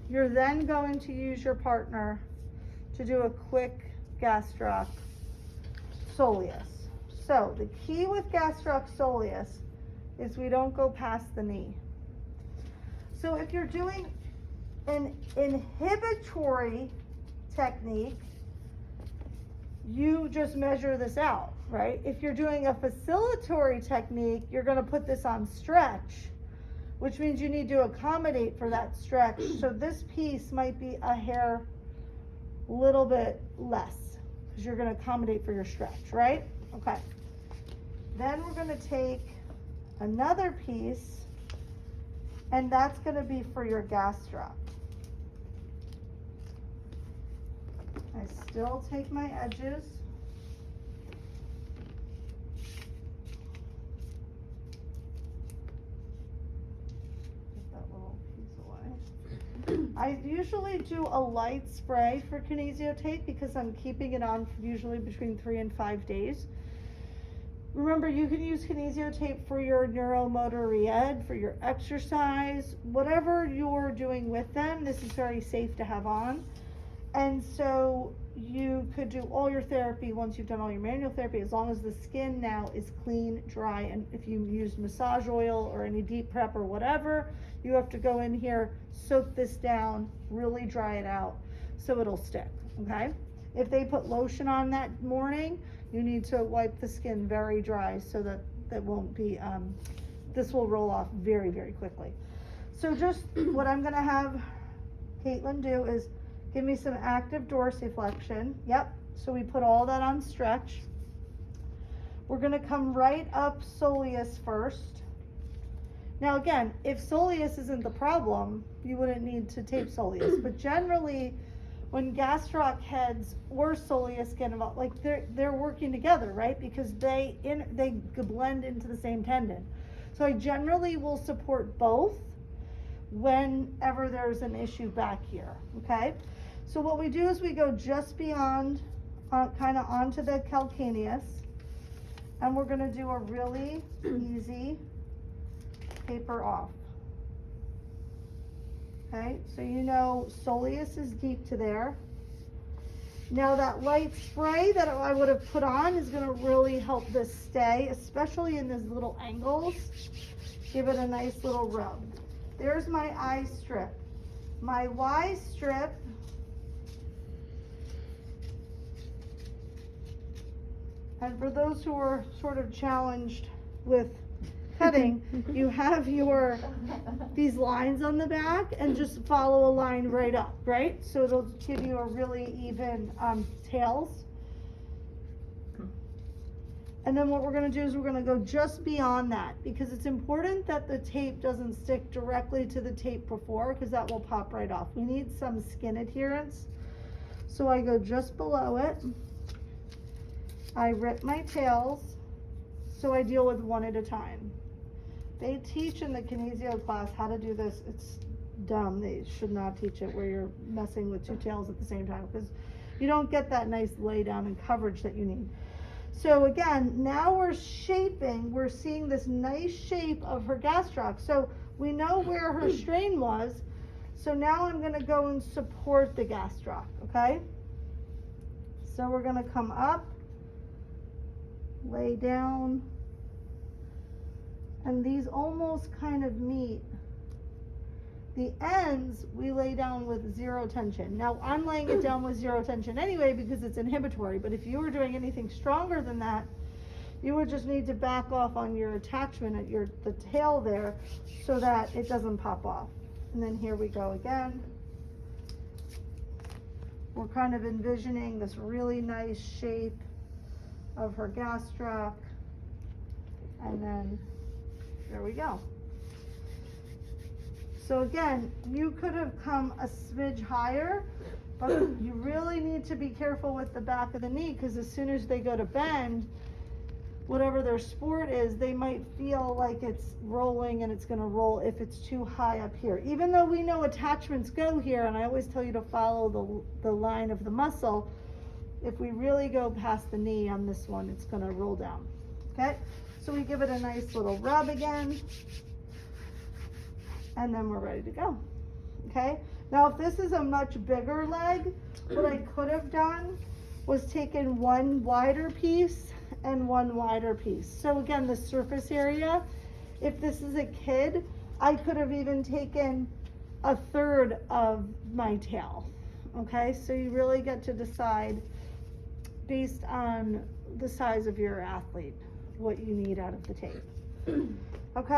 you're then going to use your partner to do a quick Gastroc Soleus. So the key with Gastroc Soleus is we don't go past the knee. So if you're doing an inhibitory technique, you just measure this out, right? If you're doing a facilitatory technique, you're going to put this on stretch, which means you need to accommodate for that stretch. So this piece might be a hair little bit less because you're going to accommodate for your stretch, right? Okay. Then we're going to take another piece, and that's going to be for your Gastroc. I still take my edges. Put that little piece away. I usually do a light spray for Kinesio tape because I'm keeping it on usually between 3 and 5 days. Remember, you can use Kinesio tape for your neuromotor re-ed, for your exercise, whatever you're doing with them. This is very safe to have on. And so you could do all your therapy once you've done all your manual therapy, as long as the skin now is clean, dry, and if you use massage oil or any deep prep or whatever, you have to go in here, soak this down, really dry it out so it'll stick, okay? If they put lotion on that morning, you need to wipe the skin very dry so that that won't be, this will roll off very, very quickly. So just what I'm gonna have Caitlin do is give me some active dorsiflexion. Yep, so we put all that on stretch. We're gonna come right up soleus first. Now again, if soleus isn't the problem, you wouldn't need to tape soleus, but generally, when Gastroc heads or soleus get involved, like they're working together, right? Because they blend into the same tendon. So I generally will support both whenever there's an issue back here, okay? So what we do is we go just beyond, kind of onto the calcaneus, and we're gonna do a really easy taper off. Okay, so you know soleus is deep to there. Now that light spray that I would have put on is gonna really help this stay, especially in these little angles. Give it a nice little rub. There's my eye strip. My Y strip, and for those who are sort of challenged with cutting, you have these lines on the back and just follow a line right up, right? So it'll give you a really even tails. And then what we're gonna do is we're gonna go just beyond that because it's important that the tape doesn't stick directly to the tape before because that will pop right off. We need some skin adherence. So I go just below it. I rip my tails, so I deal with one at a time. They teach in the Kinesio class how to do this. It's dumb. They should not teach it where you're messing with two tails at the same time because you don't get that nice lay down and coverage that you need. So again, now we're seeing this nice shape of her gastroc. So we know where her strain was. So now I'm gonna go and support the gastroc, okay? So we're gonna come up, lay down, and these almost kind of meet. The ends we lay down with zero tension. Now I'm laying it down with zero tension anyway because it's inhibitory, but if you were doing anything stronger than that, you would just need to back off on your attachment at the tail there so that it doesn't pop off. And then here we go again. We're kind of envisioning this really nice shape of her gastroc, and then there we go. So again, you could have come a smidge higher, but you really need to be careful with the back of the knee because as soon as they go to bend, whatever their sport is, they might feel like it's rolling and it's gonna roll if it's too high up here. Even though we know attachments go here, and I always tell you to follow the line of the muscle, if we really go past the knee on this one, it's gonna roll down, okay? So we give it a nice little rub again, and then we're ready to go, okay? Now, if this is a much bigger leg, what I could have done was taken one wider piece and one wider piece. So again, the surface area, if this is a kid, I could have even taken a third of my tail. Okay, so you really get to decide based on the size of your athlete what you need out of the tape. Okay.